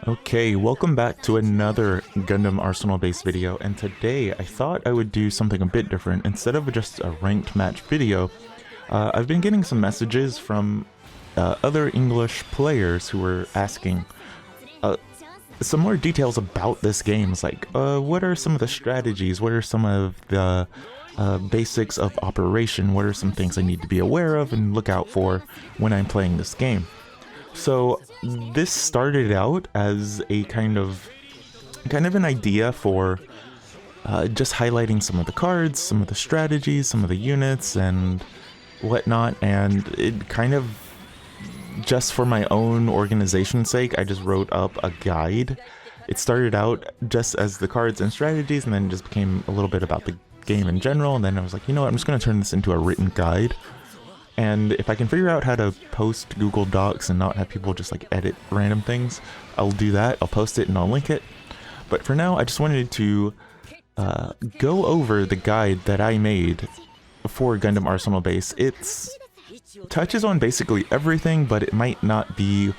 Okay, welcome back to another Gundam Arsenal Base video, and today I thought I would do something a bit different. Instead of just a ranked match video, I've been getting some messages from other English players who were asking some more details about this game. It's like, what are some of the strategies? What are some of the basics of operation? What are some things I need to be aware of and look out for when I'm playing this game? So this started out as a kind of an idea for just highlighting some of the cards, some of the strategies, some of the units and whatnot, and it kind of just for my own organization's sake, I just wrote up a guide. It started out just as the cards and strategies, and then just became a little bit about the game in general, and then I was like, you know what, I'm just going to turn this into a written guide. And if I can figure out how to post Google Docs and not have people just like edit random things, I'll do that. I'll post it and I'll link it. But for now, I just wanted to go over the guide that I made for Gundam Arsenal Base. It touches on basically everything, but it might not be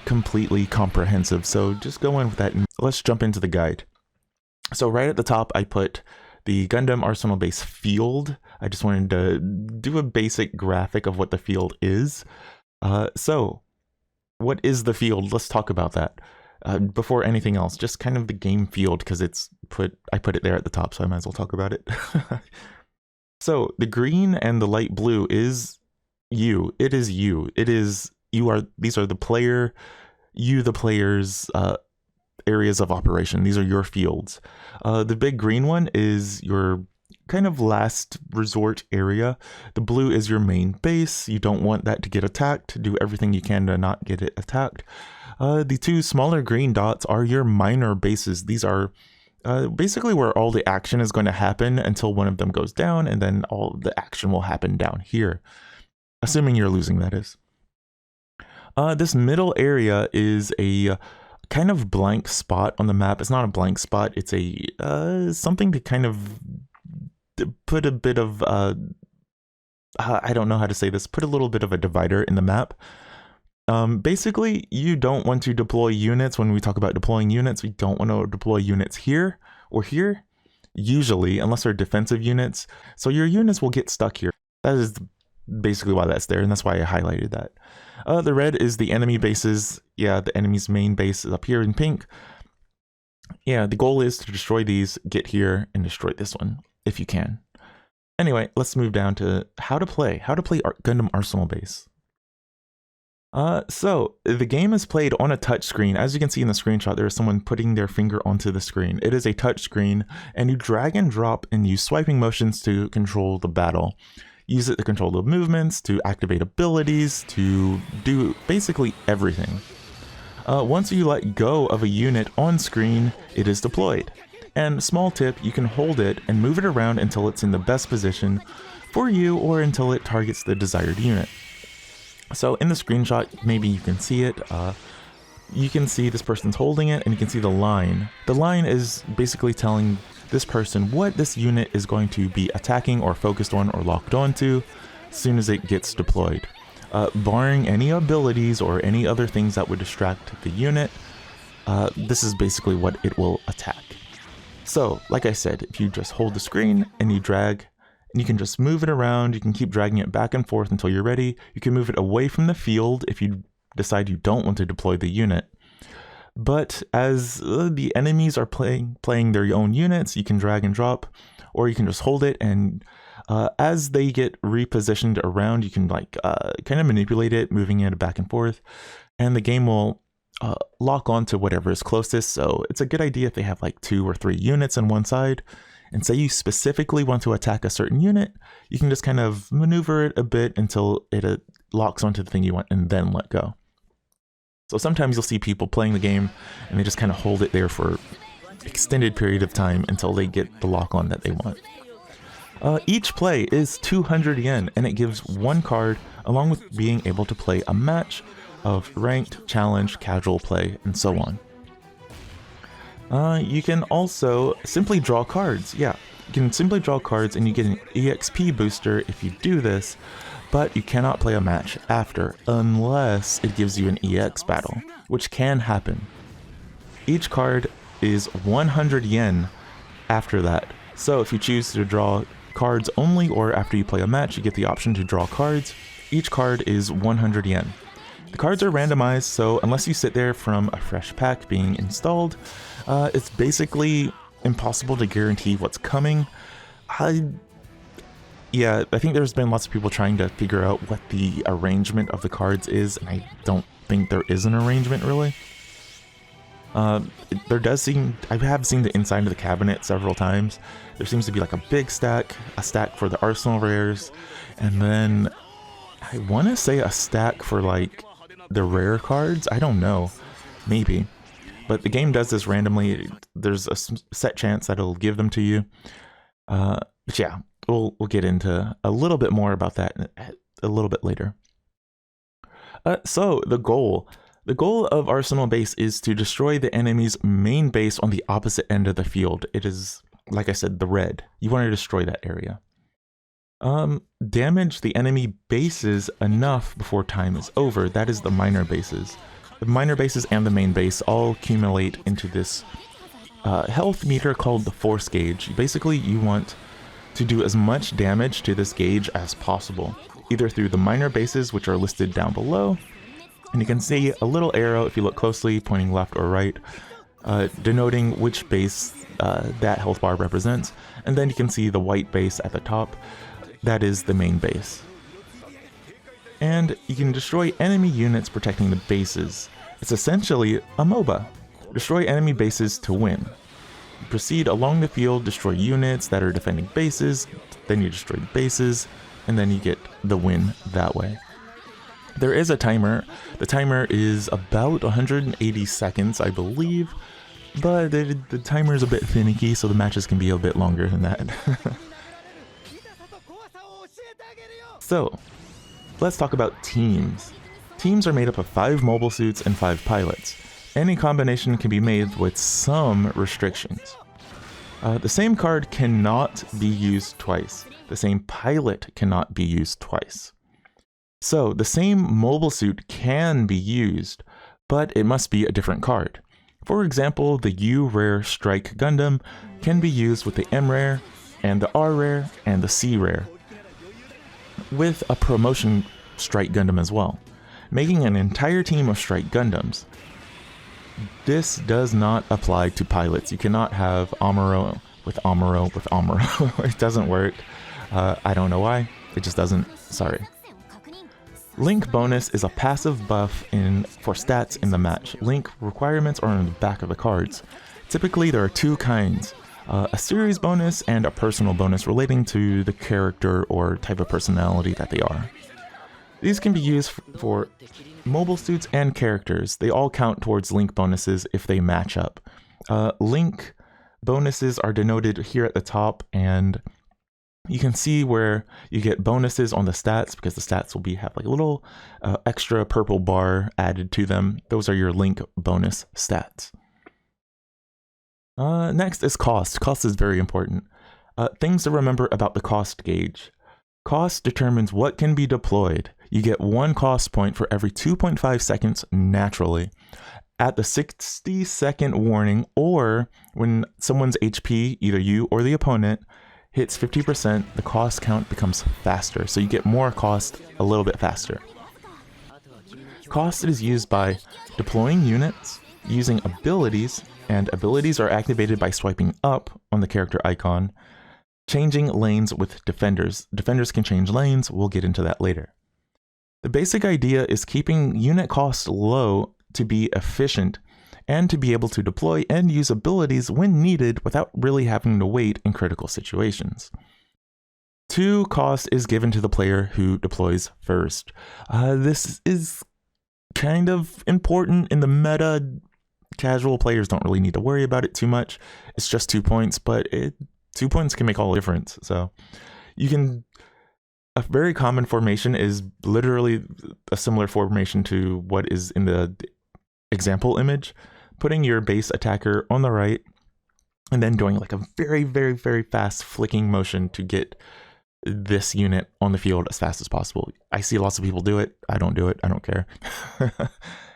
completely comprehensive. So just go in with that and let's jump into the guide. So right at the top, I put the Gundam Arsenal Base field. I just wanted to do a basic graphic of what the field is. So what is the field? Let's talk about that. Before anything else, just kind of the game field, because I put it there at the top, so I might as well talk about it. So the green and the light blue is you. It is you. These are the player, the player's areas of operation. These are your fields. The big green one is your kind of last resort area. The blue is your main base. You don't want that to get attacked. Do everything you can to not get it attacked. The two smaller green dots are your minor bases. These are basically where all the action is going to happen until one of them goes down, and then all the action will happen down here. Assuming you're losing, that is. This middle area is a kind of blank spot on the map. It's not a blank spot. It's a something to kind of put a bit of I don't know how to say this. Put a little bit of a divider in the map. Basically, you don't want to deploy units. When we talk about deploying units, we don't want to deploy units here or here, usually, unless they're defensive units. So your units will get stuck here. That is basically why that's there, and that's why I highlighted that. The red is the enemy bases. Yeah, the enemy's main base is up here in pink. Yeah, the goal is to destroy these, get here, and destroy this one, if you can. Anyway, let's move down to how to play Gundam Arsenal Base. So, the game is played on a touch screen. As you can see in the screenshot, there is someone putting their finger onto the screen. It is a touch screen, and you drag and drop and use swiping motions to control the battle. Use it to control the movements, to activate abilities, to do basically everything. Once you let go of a unit on screen, it is deployed. And small tip, you can hold it and move it around until it's in the best position for you or until it targets the desired unit. So in the screenshot, maybe you can see it. You can see this person's holding it, and you can see the line. The line is basically telling this person what this unit is going to be attacking or focused on or locked onto as soon as it gets deployed. Barring any abilities or any other things that would distract the unit, this is basically what it will attack. So, like I said, if you just hold the screen and you drag, and you can just move it around, you can keep dragging it back and forth until you're ready. You can move it away from the field if you decide you don't want to deploy the unit. But as the enemies are playing their own units, you can drag and drop, or you can just hold it, and as they get repositioned around, you can like kind of manipulate it, moving it back and forth, and the game will lock on to whatever is closest. So it's a good idea if they have like 2 or 3 units on one side, and say you specifically want to attack a certain unit, you can just kind of maneuver it a bit until it locks onto the thing you want, and then let go. So sometimes you'll see people playing the game and they just kind of hold it there for extended period of time until they get the lock on that they want. Each play is 200 yen, and it gives 1 card along with being able to play a match of ranked, challenge, casual play, and so on. You can also simply draw cards. Yeah, you can simply draw cards and you get an EXP booster if you do this, but you cannot play a match after unless it gives you an EX battle, which can happen. each card is 100 yen after that. So if you choose to draw cards only, or after you play a match, you get the option to draw cards. Each card is 100 yen. The cards are randomized, so unless you sit there from a fresh pack being installed, it's basically impossible to guarantee what's coming. Yeah, I think there's been lots of people trying to figure out what the arrangement of the cards is, and I don't think there is an arrangement really. There does seem, I have seen the inside of the cabinet several times. There seems to be like a big stack, a stack for the Arsenal rares, and then I want to say a stack for like the rare cards. I don't know, maybe. But the game does this randomly. There's a set chance that it'll give them to you. But yeah, we'll get into a little bit more about that a little bit later. So the goal of Arsenal Base is to destroy the enemy's main base on the opposite end of the field. It is, like I said, the red. You want to destroy that area. Damage the enemy bases enough before time is over. That is the minor bases. The minor bases and the main base all accumulate into this health meter called the force gauge. Basically, you want to do as much damage to this gauge as possible, either through the minor bases, which are listed down below, and you can see a little arrow if you look closely pointing left or right, denoting which base that health bar represents, and then you can see the white base at the top. That is the main base. And you can destroy enemy units protecting the bases. It's essentially a MOBA. Destroy enemy bases to win. Proceed along the field, destroy units that are defending bases, then you destroy the bases, and then you get the win that way. There is a timer. The timer is about 180 seconds, I believe, but the timer is a bit finicky, so the matches can be a bit longer than that. So, let's talk about teams. Teams are made up of 5 mobile suits and 5 pilots. Any combination can be made with some restrictions. The same card cannot be used twice. The same pilot cannot be used twice. So, the same mobile suit can be used, but it must be a different card. For example, the U rare Strike Gundam can be used with the M rare, and the R rare, and the C rare, with a promotion Strike Gundam as well, making an entire team of Strike Gundams. This does not apply to pilots. You cannot have Amuro with Amuro with Amuro. It doesn't work. I don't know why. It just doesn't. Sorry. Link bonus is a passive buff for stats in the match. Link requirements are on the back of the cards. Typically, there are 2 kinds. A series bonus and a personal bonus relating to the character or type of personality that they are. These can be used for mobile suits and characters. They all count towards link bonuses if they match up. Link bonuses are denoted here at the top, and you can see where you get bonuses on the stats because the stats will have like a little extra purple bar added to them. Those are your link bonus stats. Next is cost. Cost is very important. Things to remember about the cost gauge. Cost determines what can be deployed. You get 1 cost point for every 2.5 seconds naturally. At the 60-second warning, or when someone's HP, either you or the opponent, hits 50%, the cost count becomes faster. So you get more cost a little bit faster. Cost is used by deploying units, using abilities, and abilities are activated by swiping up on the character icon, changing lanes with defenders. Defenders can change lanes, we'll get into that later. The basic idea is keeping unit costs low to be efficient and to be able to deploy and use abilities when needed without really having to wait in critical situations. 2 cost is given to the player who deploys first. This is kind of important in the meta. Casual players don't really need to worry about it too much. It's just 2 points, but 2 points can make all the difference. So a very common formation is literally a similar formation to what is in the example image, putting your base attacker on the right and then doing like a very, very, very fast flicking motion to get this unit on the field as fast as possible. I see lots of people do it. I don't do it. I don't care.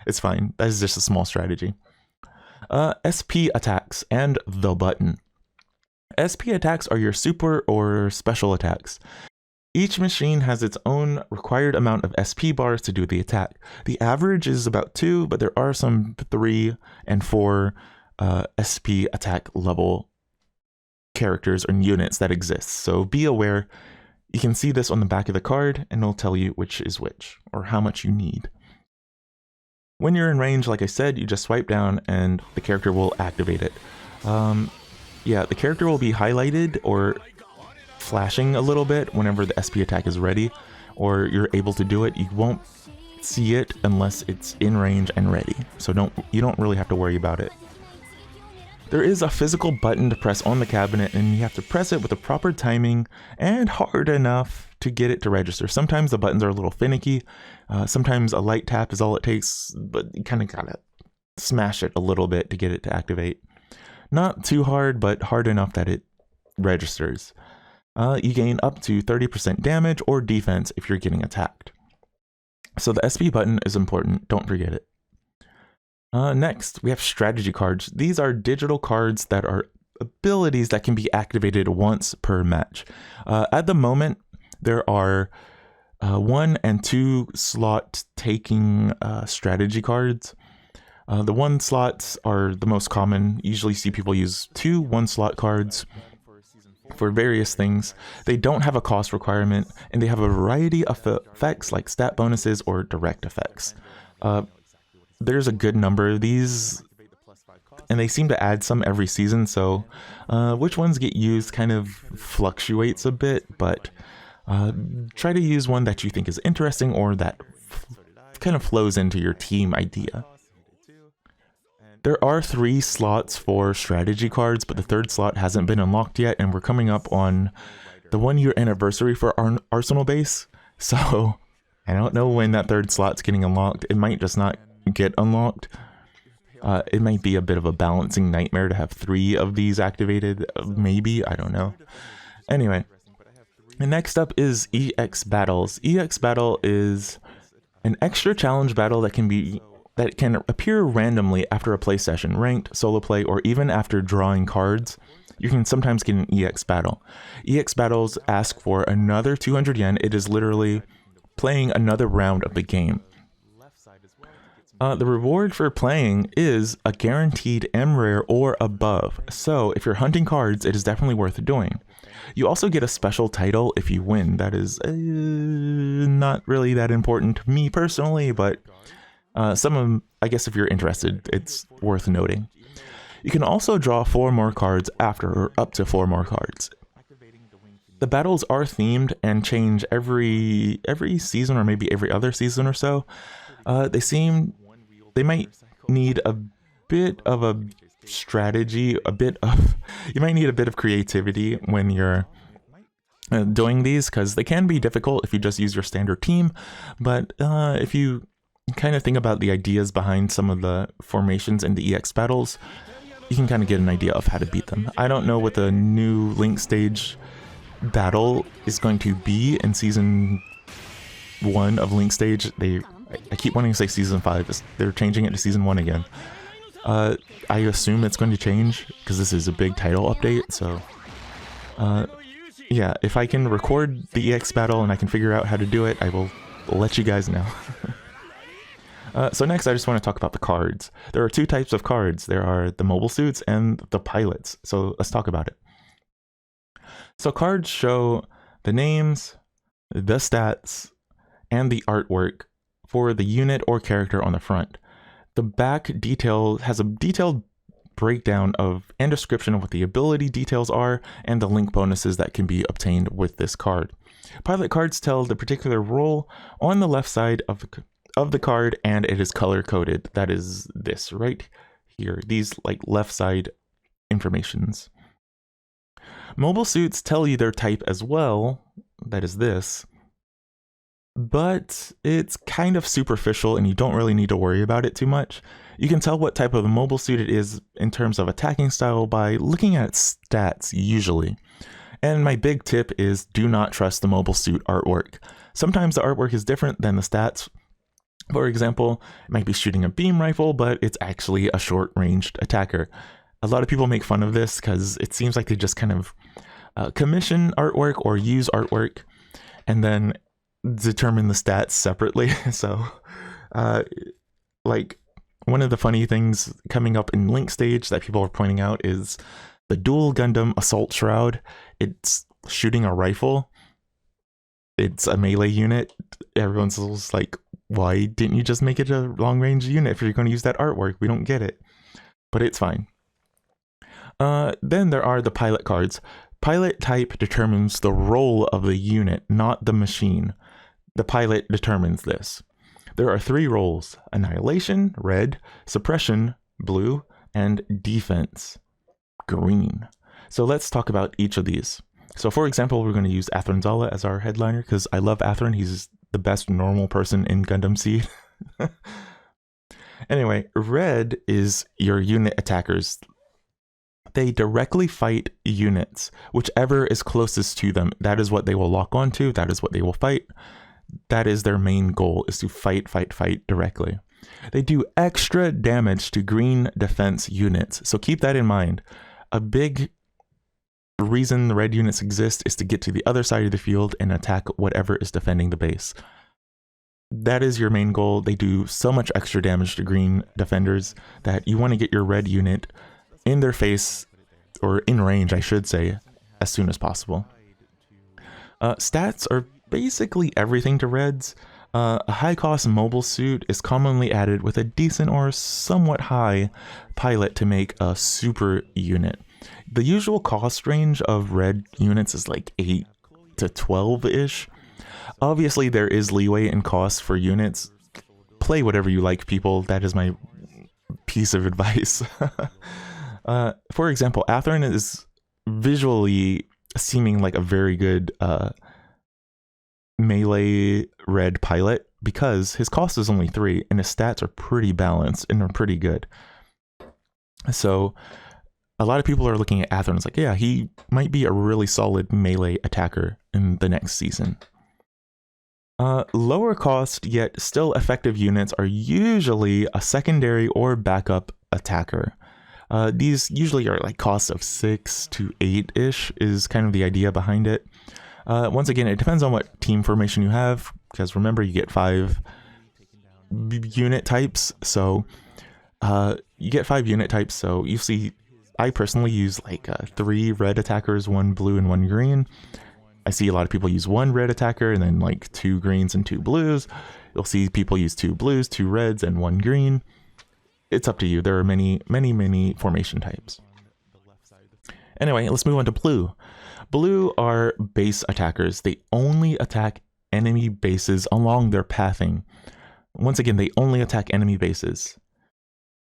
It's fine. That is just a small strategy. SP attacks and the button. SP attacks are your super or special attacks. Each machine has its own required amount of SP bars to do the attack. The average is about 2, but there are some 3 and 4 SP attack level characters or units that exist. So be aware. You can see this on the back of the card, and it'll tell you which is which, or how much you need. When you're in range, like I said, you just swipe down and the character will activate it. Yeah, the character will be highlighted or flashing a little bit whenever the SP attack is ready, or you're able to do it. You won't see it unless it's in range and ready, so you don't really have to worry about it. There is a physical button to press on the cabinet, and you have to press it with the proper timing and hard enough to get it to register. Sometimes the buttons are a little finicky. Sometimes a light tap is all it takes, but you kind of gotta smash it a little bit to get it to activate. Not too hard, but hard enough that it registers. You gain up to 30% damage or defense if you're getting attacked. So the SP button is important, don't forget it. Next, we have strategy cards. These are digital cards that are abilities that can be activated once per match. At the moment, there are 1 and 2 slot taking strategy cards. The 1 slots are the most common. Usually see people use 2 1-slot cards for various things. They don't have a cost requirement, and they have a variety of effects like stat bonuses or direct effects. There's a good number of these, and they seem to add some every season, so which ones get used kind of fluctuates a bit, but try to use one that you think is interesting or that kind of flows into your team idea. There are 3 slots for strategy cards, but the 3rd slot hasn't been unlocked yet, and we're coming up on the 1-year anniversary for Arsenal Base, so I don't know when that 3rd slot's getting unlocked. It might just not get unlocked. It might be a bit of a balancing nightmare to have 3 of these activated, maybe, I don't know. Anyway, and next up is EX Battles. EX Battle is an extra challenge battle that can appear randomly after a play session, ranked, solo play, or even after drawing cards. You can sometimes get an EX Battle. EX Battles ask for another 200 yen. It is literally playing another round of the game. The reward for playing is a guaranteed M rare or above, so if you're hunting cards, it is definitely worth doing. You also get a special title if you win. That is not really that important to me personally, but I guess if you're interested, it's worth noting. You can also draw 4 more cards after, or up to 4 more cards. The battles are themed and change every season, or maybe every other season or so. They might need a bit of a strategy, you might need a bit of creativity when you're doing these, because they can be difficult if you just use your standard team, but if you kind of think about the ideas behind some of the formations in the EX battles, you can kind of get an idea of how to beat them. I don't know what the new Link stage battle is going to be in season 1 of Link stage. I keep wanting to say season 5. They're changing it to season 1 again. I assume it's going to change because this is a big title update, so yeah, if I can record the EX battle and I can figure out how to do it, I will let you guys know. So next, I just want to talk about the cards. There are 2 types of cards. There are the mobile suits and the pilots. So let's talk about it. So cards show the names, the stats, and the artwork for the unit or character on the front. The back has a detailed breakdown and description of what the ability details are and the link bonuses that can be obtained with this card. Pilot cards tell the particular role on the left side of the card, and it is color coded. That is this right here, these like left side informations. Mobile suits tell you their type as well, that is this, but it's kind of superficial and you don't really need to worry about it too much. You can tell what type of a mobile suit it is in terms of attacking style by looking at its stats usually. And my big tip is do not trust the mobile suit artwork. Sometimes the artwork is different than the stats. For example, it might be shooting a beam rifle, but it's actually a short-ranged attacker. A lot of people make fun of this because it seems like they just kind of commission artwork or use artwork and then determine the stats separately. So, like, one of the funny things coming up in Link stage that people are pointing out is the dual Gundam Assault Shroud. It's shooting a rifle. It's a melee unit. Everyone's just like, why didn't you just make it a long-range unit if you're going to use that artwork? We don't get it. But it's fine. Then there are the pilot cards. Pilot type determines the role of the unit, not the machine. The pilot determines this. There are 3 roles: annihilation, red; suppression, blue; and defense, green. So let's talk about each of these. So for example, we're going to use Athronzala as our headliner because I love Athron. He's the best normal person in Gundam Seed. Anyway, red is your unit attackers. They directly fight units. Whichever is closest to them, that is what they will lock onto. That is what they will fight. That is their main goal, is to fight directly. They do extra damage to green defense units. So keep that in mind. A big reason the red units exist is to get to the other side of the field and attack whatever is defending the base. That is your main goal. They do so much extra damage to green defenders that you want to get your red unit in their face, or in range, I should say, as soon as possible. Stats are basically everything to reds. A high-cost mobile suit is commonly added with a decent or somewhat high pilot to make a super unit. The usual cost range of red units is like 8 to 12-ish. Obviously, there is leeway in cost for units. Play whatever you like, people. That is my piece of advice. For example, Athern is visually seeming like a very good melee red pilot because his cost is only 3 and his stats are pretty balanced and are pretty good. So a lot of people are looking at Athern and it's like, yeah, he might be a really solid melee attacker in the next season. Lower cost yet still effective units are usually a secondary or backup attacker. These usually are like costs of 6 to 8-ish is kind of the idea behind it. Once again, it depends on what team formation you have, because remember, you get 5 unit types. So you get 5 unit types. So you see, I personally use like 3 red attackers, 1 blue and 1 green. I see a lot of people use 1 red attacker and then like 2 greens and 2 blues. You'll see people use 2 blues, 2 reds, and 1 green. It's up to you. There are many formation types. Anyway, let's move on to blue. Blue are base attackers. They only attack enemy bases along their pathing. Once again, they only attack enemy bases.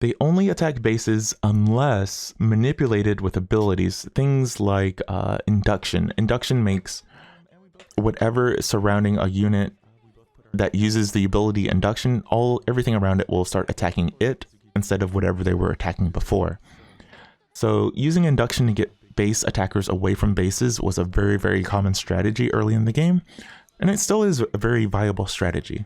They only attack bases unless manipulated with abilities. Things like induction. Induction makes whatever is surrounding a unit that uses the ability induction, everything around it will start attacking it instead of whatever they were attacking before. So using induction to get base attackers away from bases was a very common strategy early in the game, and it still is a very viable strategy.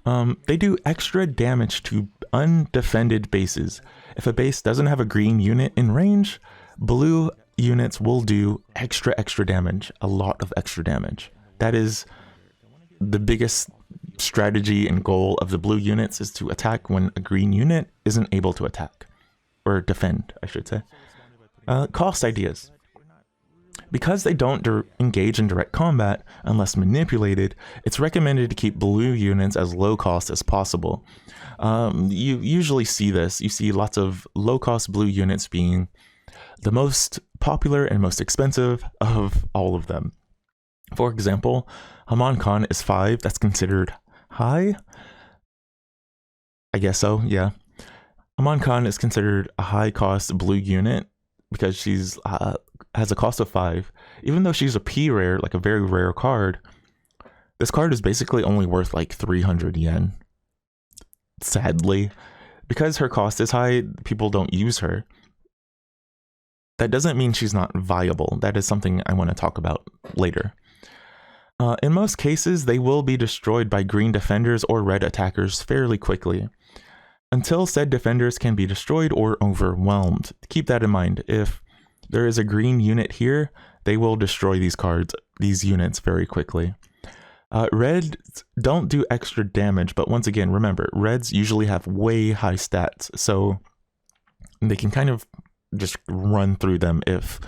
They do extra damage to undefended bases. If a base doesn't have a green unit in range, blue units will do extra damage, a lot of extra damage. That is the biggest strategy and goal of the blue units, is to attack when a green unit isn't able to attack, or defend, I should say. Cost ideas. Because they don't engage in direct combat unless manipulated, it's recommended to keep blue units as low cost as possible. You usually see this. You see lots of low cost blue units being the most popular and most expensive of all of them. For example, Haman Khan is 5. That's considered high? I guess so, yeah. Haman Khan is considered a high cost blue unit because she's has a cost of 5. Even though she's a P rare, like a very rare card, this card is basically only worth like 300 yen. Sadly. Because her cost is high, people don't use her. That doesn't mean she's not viable. That is something I want to talk about later. In most cases, they will be destroyed by green defenders or red attackers fairly quickly, until said defenders can be destroyed or overwhelmed. Keep that in mind. If there is a green unit here, they will destroy these units very quickly. Reds don't do extra damage, but once again, remember, reds usually have way high stats, so they can kind of just run through them if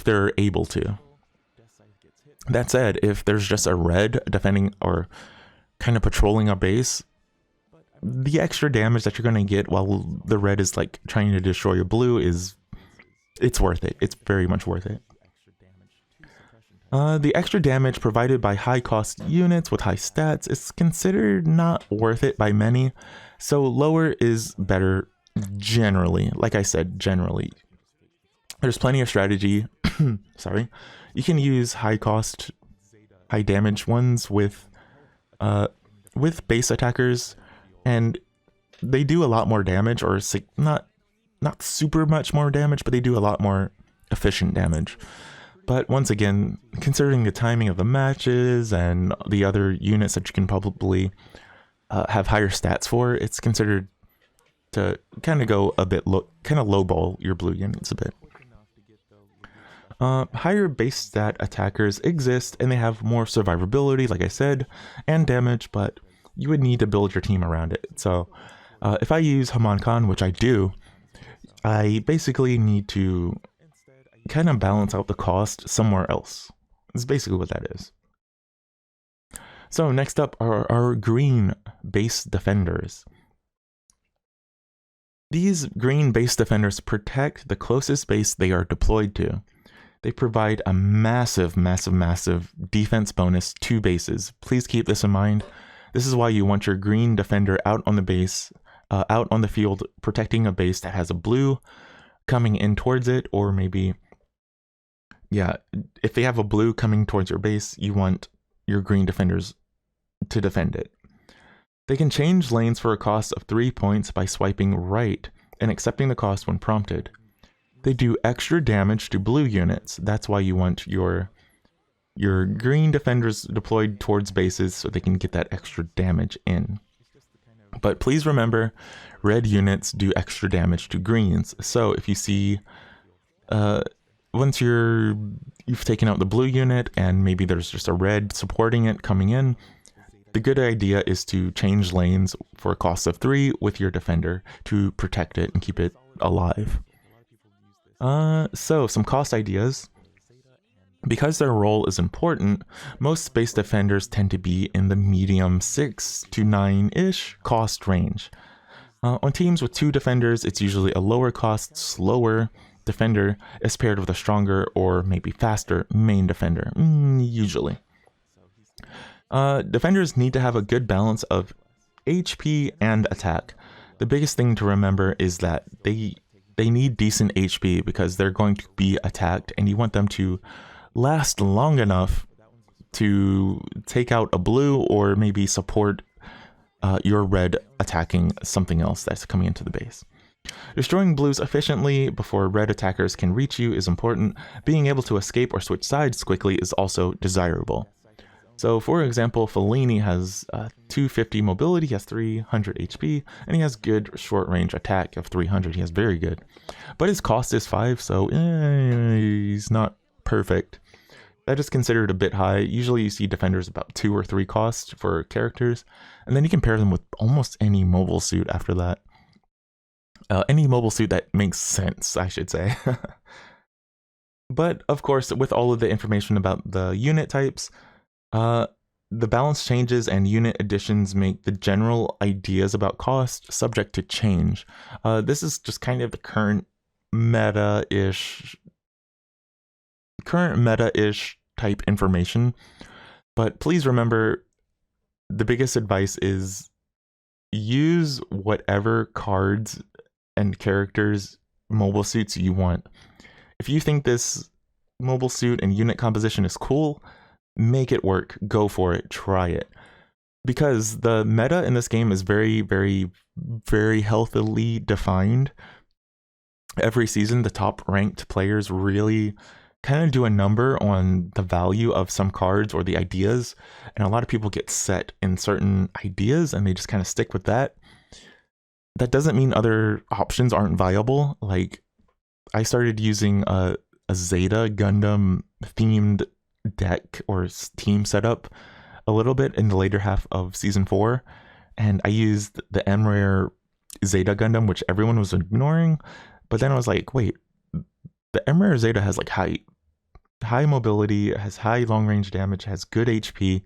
they're able to. That said, if there's just a red defending or kind of patrolling a base, the extra damage that you're going to get while the red is like trying to destroy a blue it's worth it. It's very much worth it. The extra damage provided by high cost units with high stats is considered not worth it by many, so lower is better generally. Like I said, generally. There's plenty of strategy. Sorry. You can use high cost, high damage ones with base attackers, and they do a lot more damage, or not super much more damage, but they do a lot more efficient damage. But once again, considering the timing of the matches and the other units that you can probably have higher stats for, it's considered to kind of go a bit kind of lowball your blue units a bit. Higher base stat attackers exist, and they have more survivability, like I said, and damage, but you would need to build your team around it. So if I use Haman Khan, which I do, I basically need to kind of balance out the cost somewhere else. That's basically what that is. So next up are our green base defenders. These green base defenders protect the closest base they are deployed to. They provide a massive defense bonus to bases. Please keep this in mind. This is why you want your green defender out on the base, out on the field, protecting a base that has a blue coming in towards it, or maybe, yeah, if they have a blue coming towards your base, you want your green defenders to defend it. They can change lanes for a cost of 3 points by swiping right and accepting the cost when prompted. They do extra damage to blue units. That's why you want your green defenders deployed towards bases so they can get that extra damage in. But please remember, red units do extra damage to greens. So if you see, once you've taken out the blue unit and maybe there's just a red supporting it coming in, the good idea is to change lanes for a cost of 3 with your defender to protect it and keep it alive. So some cost ideas. Because their role is important, most space defenders tend to be in the medium 6 to 9-ish cost range. On teams with 2 defenders, it's usually a lower cost, slower defender is paired with a stronger or maybe faster main defender, usually. Defenders need to have a good balance of HP and attack. The biggest thing to remember is that they need decent HP because they're going to be attacked, and you want them to last long enough to take out a blue or maybe support your red attacking something else that's coming into the base. Destroying blues efficiently before red attackers can reach you is important. Being able to escape or switch sides quickly is also desirable. So for example, Fellini has 250 mobility, he has 300 HP, and he has good short range attack of 300. He has very good. But his cost is 5, so he's not perfect. That is considered a bit high. Usually you see defenders about 2 or 3 cost for characters, and then you can pair them with almost any mobile suit after that. Any mobile suit that makes sense, I should say. But of course, with all of the information about the unit types, the balance changes and unit additions make the general ideas about cost subject to change. This is just kind of the current meta-ish type information, but please remember, the biggest advice is use whatever cards and characters mobile suits you want. If you think this mobile suit and unit composition is cool, make it work, go for it, try it. Because the meta in this game is very, very, very healthily defined. Every season, the top ranked players really kind of do a number on the value of some cards or the ideas, and a lot of people get set in certain ideas and they just kind of stick with that. That doesn't mean other options aren't viable. Like, I started using a Zeta Gundam themed deck or team setup a little bit in the later half of season 4, and I used the M-Rare Zeta Gundam, which everyone was ignoring, but then I was like, wait, the M-Rare Zeta has like high mobility, it has high long range damage, has good HP,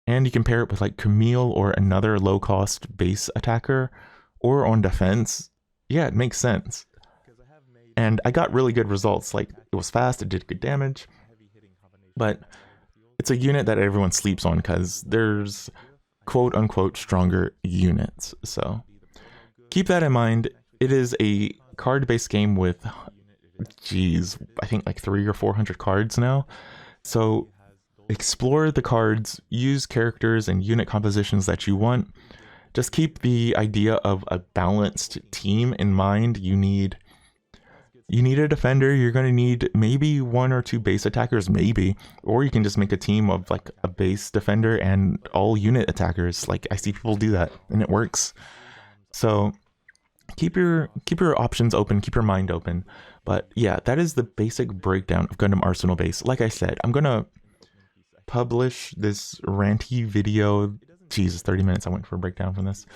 and you can pair it with like Camille or another low cost base attacker or on defense. Yeah, it makes sense. And I got really good results. Like, it was fast, it did good damage, but it's a unit that everyone sleeps on because there's quote unquote stronger units. So keep that in mind. It is a card based game with, geez, I think like 300 or 400 cards now. So explore the cards, use characters and unit compositions that you want. Just keep the idea of a balanced team in mind. You need a defender, you're going to need maybe 1 or 2 base attackers, maybe, or you can just make a team of like a base defender and all unit attackers. Like, I see people do that and it works. So keep your options open, keep your mind open. But yeah, that is the basic breakdown of Gundam Arsenal Base. Like I said, I'm going to publish this ranty video. Jesus, 30 minutes I went for a breakdown from this.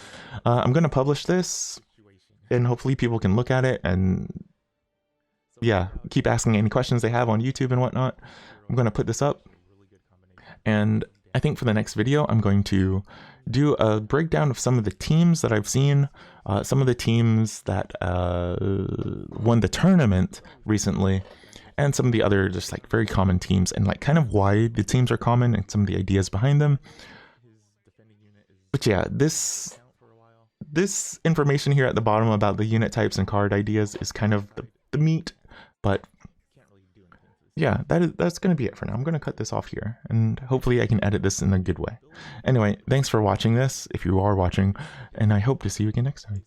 I'm going to publish this and hopefully people can look at it and yeah, keep asking any questions they have on YouTube and whatnot. I'm going to put this up, and I think for the next video I'm going to do a breakdown of some of the teams that I've seen, some of the teams that won the tournament recently, and some of the other just like very common teams, and like kind of why the teams are common and some of the ideas behind them. But yeah, this information here at the bottom about the unit types and card ideas is kind of the meat. But yeah, that's going to be it for now. I'm going to cut this off here, and hopefully I can edit this in a good way. Anyway, thanks for watching this, if you are watching, and I hope to see you again next time.